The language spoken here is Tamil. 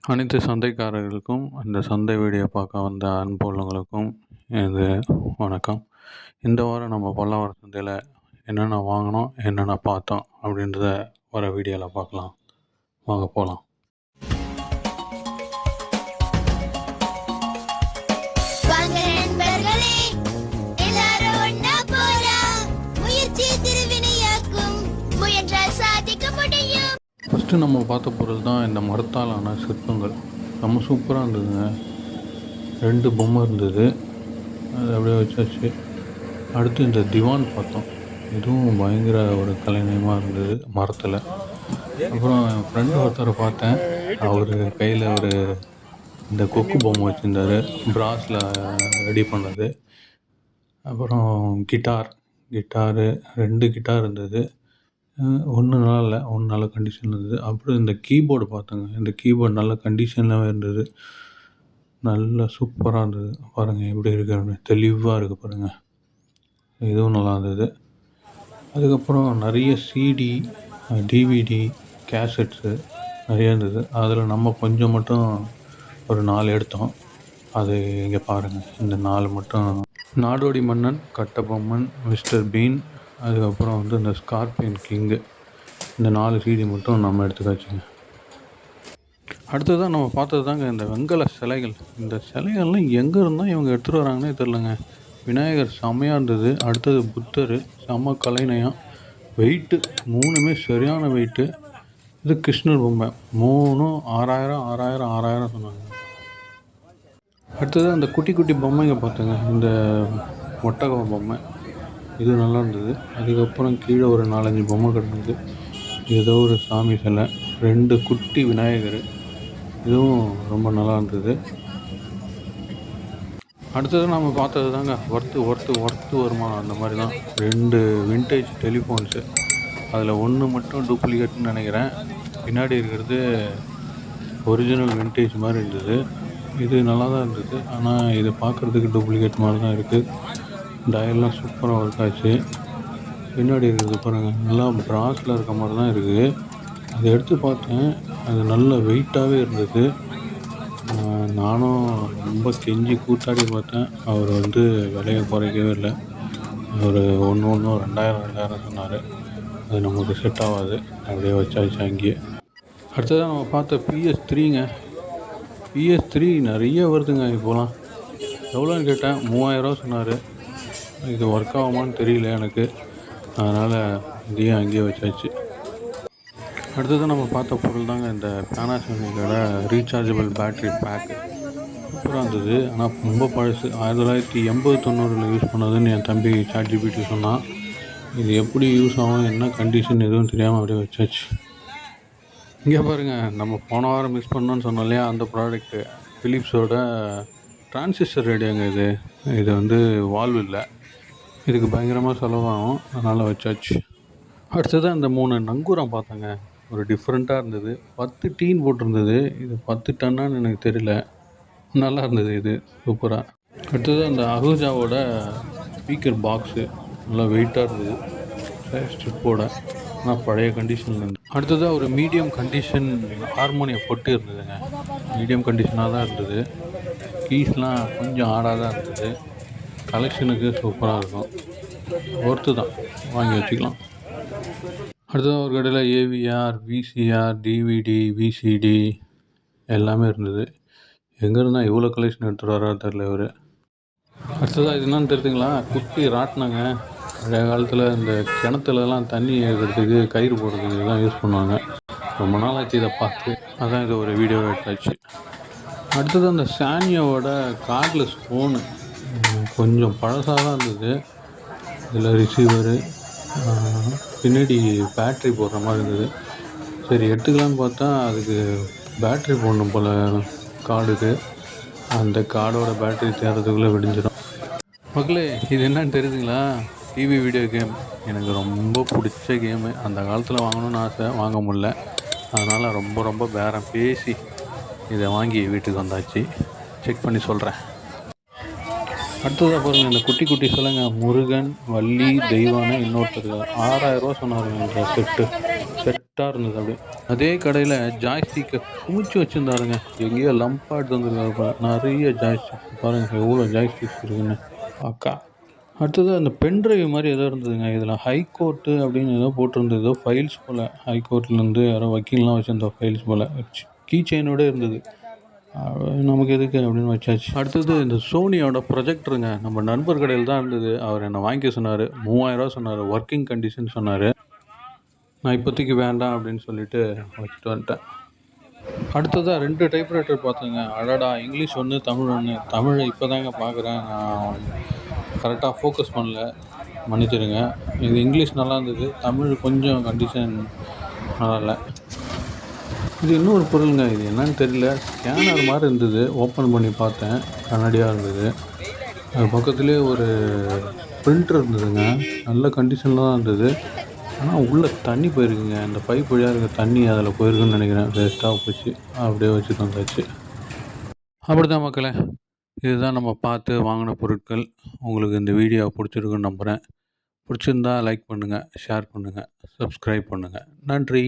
அனைத்து சந்தைக்காரர்களுக்கும் அந்த சந்தை வீடியோ பார்க்க வந்த அன்பு உள்ளவங்களுக்கும் எனது வணக்கம். இந்த வாரம் நம்ம பல்லாவரம் சந்தையில் என்னென்ன வாங்கினோம், என்னென்ன பார்த்தோம் அப்படின்றத வர வீடியோவில் பார்க்கலாம். வாங்க போகலாம். ஃபஸ்ட்டு நம்ம பார்த்த பொருள் தான் இந்த மரத்தாலான சிற்பங்கள். நம்ம சூப்பராக இருந்ததுங்க. 2 பொம்மை இருந்தது, அது அப்படியே வச்சாச்சு. அடுத்து இந்த திவான் பார்த்தோம். இதுவும் பயங்கர ஒரு கலைநயமாக இருந்தது மரத்தில். அப்புறம் என் ஃப்ரெண்டு ஒருத்தரை பார்த்தேன். அவர் கையில் ஒரு இந்த கொக்கு பொம்மை வச்சுருந்தார், பிராஸில் ரெடி பண்ணது. அப்புறம் கிட்டாரு 2 கிட்டார் இருந்தது. ஒன்று நல்லா இல்லை, ஒன்று நல்ல கண்டிஷனில் இருந்தது. அப்புறம் இந்த கீபோர்டு பார்த்தேங்க. இந்த கீபோர்டு நல்ல கண்டிஷன்லாகவே இருந்தது, நல்ல சூப்பராக இருந்தது. பாருங்கள் எப்படி இருக்குது, அப்படி தெளிவாக இருக்குது பாருங்கள். இதுவும் நல்லா இருந்தது. அதுக்கப்புறம் நிறைய சிடி, டிவிடி, கேசட்ஸு நிறைய இருந்தது. அதில் நம்ம கொஞ்சம் மட்டும் ஒரு 4 எடுத்தோம். அது இங்கே பாருங்கள். இந்த 4 மட்டும் நாடோடி மன்னன், கட்டபொம்மன், மிஸ்டர் பீன், அதுக்கப்புறம் வந்து இந்த ஸ்கார்பியன் கிங்கு, இந்த 4 சிடி மட்டும் நம்ம எடுத்துக்காச்சுங்க. அடுத்ததான் நம்ம பார்த்தது தாங்க இந்த வெங்கல சிலைகள். இந்த சிலைகள்லாம் எங்கே இருந்தால் இவங்க எடுத்துகிட்டு வராங்கன்னே தெரிலங்க. விநாயகர் செம்மையாக இருந்தது. அடுத்தது புத்தர் செம்ம கலைநயம். வெயிட்டு 3மே சரியான வெயிட்டு. இது கிருஷ்ணர் பொம்மை 3ம் 6000 சொன்னாங்க. அடுத்தது அந்த குட்டி குட்டி பொம்மைங்க பார்த்துங்க. இந்த ஒட்டக பொம்மை, இது நல்லா இருந்தது. அதுக்கப்புறம் கீழே ஒரு 4-5 பொம்மை கிடந்தது. ஏதோ ஒரு சாமி சிலை, 2 குட்டி விநாயகர், இதுவும் ரொம்ப நல்லா இருந்தது. அடுத்தது நம்ம பார்த்தது தாங்க ஒர்த்து வருமானம். அந்த மாதிரி தான் 2 விண்டேஜ் டெலிஃபோன்ஸு. அதில் 1 மட்டும் டூப்ளிகேட்னு நினைக்கிறேன். பின்னாடி இருக்கிறது ஒரிஜினல் விண்டேஜ் மாதிரி இருந்தது. இது நல்லா தான் இருந்தது, ஆனால் இது பார்க்குறதுக்கு டூப்ளிகேட் மாதிரி தான் இருக்குது. டயல்லாம் சூப்பராக ஒர்க் ஆச்சு. பின்னாடி இருக்கிறது பாருங்கள், நல்லா பிராஸில் இருக்க மாதிரி தான் இருக்குது. அதை எடுத்து பார்த்தேன், அது நல்ல வெயிட்டாகவே இருந்தது. நானும் ரொம்ப கெஞ்சி கூத்தாடி பார்த்தேன். அவர் வந்து விலையை குறைக்கவே இல்லை. ஒரு 2000 சொன்னார். அது நமக்கு செட் ஆகாது, அப்படியே வச்சாச்சு அங்கேயே. அடுத்ததான் நம்ம பார்த்த PS3ங்க. PS3 நிறைய வருதுங்க இப்போலாம். எவ்வளோன்னு கேட்டேன், 3000 சொன்னார். இது ஒர்க் ஆகுமான்னு தெரியல எனக்கு, அதனால் இதையும் அங்கேயே வச்சாச்சு. அடுத்தது நம்ம பார்த்த பொருள் தாங்க இந்த பேனாசோனிக்கோட ரீசார்ஜபிள் பேட்ரி பேக்கு. சூப்பராக இருந்தது, ஆனால் ரொம்ப பழசு. 1980-90 யூஸ் பண்ணதுன்னு என் தம்பி ChatGPT சொன்னான். இது எப்படி யூஸ் ஆகும், என்ன கண்டிஷன் எதுவும் தெரியாமல் அப்படியே வச்சாச்சு. இங்கே பாருங்கள், நம்ம போன வாரம் மிஸ் பண்ணோன்னு சொன்னோம் இல்லையா, அந்த ப்ராடக்ட்டு ஃபிலிப்ஸோட டிரான்சிஸ்டர் ரேடியோங்க. இது வந்து வால்வ் இல்லை, இதுக்கு பயங்கரமாக செலவாகும், அதனால் வச்சாச்சு. அடுத்தது அந்த 3 நங்கூரம் பார்த்தேங்க. ஒரு டிஃப்ரெண்ட்டாக இருந்தது. 10 டீன் போட்டிருந்தது. இது 10 டன்னான்னு எனக்கு தெரியல. நல்லா இருந்தது, இது சூப்பராக. அடுத்தது அந்த அஹூஜாவோட ஸ்பீக்கர் பாக்ஸு நல்லா வெயிட்டாக இருந்தது, ஸ்ட்ரிப்போட, ஆனால் பழைய கண்டிஷனில் இருந்தது. அடுத்ததாக ஒரு மீடியம் கண்டிஷன் ஹார்மோனியம் பொட்டு இருந்ததுங்க. மீடியம் கண்டிஷனாக தான் இருந்தது. கீஸ்லாம் கொஞ்சம் ஆடாக தான் இருந்தது. கலெக்ஷனுக்கு சூப்பராக இருக்கும், ஒர்த்து தான், வாங்கி வச்சுக்கலாம். அடுத்ததாக ஒரு கடையில் AVR, VCR, DVD, VCD எல்லாமே இருந்தது. எங்கே இருந்தால் இவ்வளோ கலெக்ஷன் எடுத்துகிட்டு வர்றாரு தெரில இவர். அடுத்ததாக இது என்னன்னு தெரியுதுங்களா, குட்டி ராட்டினங்க. பழைய காலத்தில் இந்த கிணத்துலலாம் தண்ணி எடுக்கிறதுக்கு கயிறு போடுறதுக்கு இதெல்லாம் யூஸ் பண்ணுவாங்க. ரொம்ப நாள் ஆச்சு இதை பார்த்து, அதான் இது ஒரு வீடியோ எடுத்தாச்சு. அடுத்தது அந்த சானியோட கார்ட்லெஸ் ஃபோனு, கொஞ்சம் பழசாக தான் இருந்தது. இதில் ரிசீவரு, பின்னாடி பேட்ரி போடுற மாதிரி இருந்தது. சரி எடுத்துக்கலான்னு பார்த்தா அதுக்கு பேட்ரி போடணும் போல் கார்டுக்கு. அந்த கார்டோட பேட்ரி தேர்றதுக்குள்ளே விடிஞ்சிடும். மக்களே, இது என்னன்னு தெரியுதுங்களா, டிவி வீடியோ கேம். எனக்கு ரொம்ப பிடிச்ச கேமு. அந்த காலத்தில் வாங்கணும்னு ஆசை, வாங்க முடியல. அதனால் ரொம்ப பேரம் பேசி இதை வாங்கி வீட்டுக்கு வந்தாச்சு. செக் பண்ணி சொல்கிறேன். அடுத்ததாக பாருங்கள், இந்த குட்டி குட்டி சிலைங்க முருகன், வள்ளி, தெய்வானை, இன்னொருத்தர் 6000 சொன்னாருங்க இந்த செட்டாக இருந்தது அப்படியே. அதே கடையில் ஜாய்ஸ்டிக்கை குமிச்சு வச்சுருந்தாருங்க. எங்கேயோ லம்பாக எடுத்து வந்துருக்காரு போல. நிறைய ஜாய்ஸ்டிக்ஸ் பாருங்கள், எவ்வளோ ஜாய்ஸ்டிக்ஸ் இருக்குன்னு அக்கா. அடுத்தது அந்த பென்ட்ரைவ் மாதிரி ஏதோ இருந்ததுங்க. இதில் ஹைகோர்ட்டு அப்படின்னு ஏதோ போட்டிருந்தது. ஏதோ ஃபைல்ஸ் போல், ஹைகோர்ட்லேருந்து யாரோ வக்கீல்லாம் வச்சுருந்த ஃபைல்ஸ் போல். கீ செயினோட இருந்தது. நமக்கு எதுக்கு அப்படின்னு வச்சாச்சு. அடுத்தது இந்த சோனியோட ப்ரொஜெக்டருங்க. நம்ம நண்பர் கடையில் தான் இருந்தது. அவர் என்னை வாங்கிக்க சொன்னார். 3000 சொன்னார். ஒர்க்கிங் கண்டிஷன் சொன்னார். நான் இப்போதைக்கு வேண்டாம் அப்படின்னு சொல்லிட்டு வச்சுட்டு வந்துட்டேன். அடுத்ததாக 2 டைப்ரைட்டர் பார்த்தேங்க. அடடா, இங்கிலீஷ் ஒன்று, தமிழ் ஒன்று. தமிழை இப்போ தாங்க பார்க்குறேன். நான் கரெக்டாக ஃபோக்கஸ் பண்ணல, மன்னிச்சிடுங்க. இது இங்கிலீஷ் நல்லா இருந்தது, தமிழ் கொஞ்சம் கண்டிஷன் நல்லா இல்லை. இது இன்னொரு பொருளுங்க. இது என்னன்னு தெரியல. ஸ்கேனர் மாதிரி இருந்தது. ஓப்பன் பண்ணி பார்த்தேன், கண்ணாடியாக இருந்தது. அது பக்கத்துலேயே ஒரு பிரிண்டர் இருந்ததுங்க. நல்ல கண்டிஷனில் தான் இருந்தது. ஆனால் உள்ளே தண்ணி போயிருக்குங்க. இந்த பைப் வழியாக இருக்க தண்ணி அதில் போயிருக்குன்னு நினைக்கிறேன். வேஸ்ட்டாக போச்சு. அப்படியே வச்சுட்டு வந்தாச்சு. அப்படிதான் மக்களே, இதுதான் நம்ம பார்த்து வாங்கின பொருட்கள். உங்களுக்கு இந்த வீடியோ பிடிச்சிருக்குன்னு நம்புகிறேன். பிடிச்சிருந்தா லைக் பண்ணுங்கள், ஷேர் பண்ணுங்கள், சப்ஸ்கிரைப் பண்ணுங்கள். நன்றி.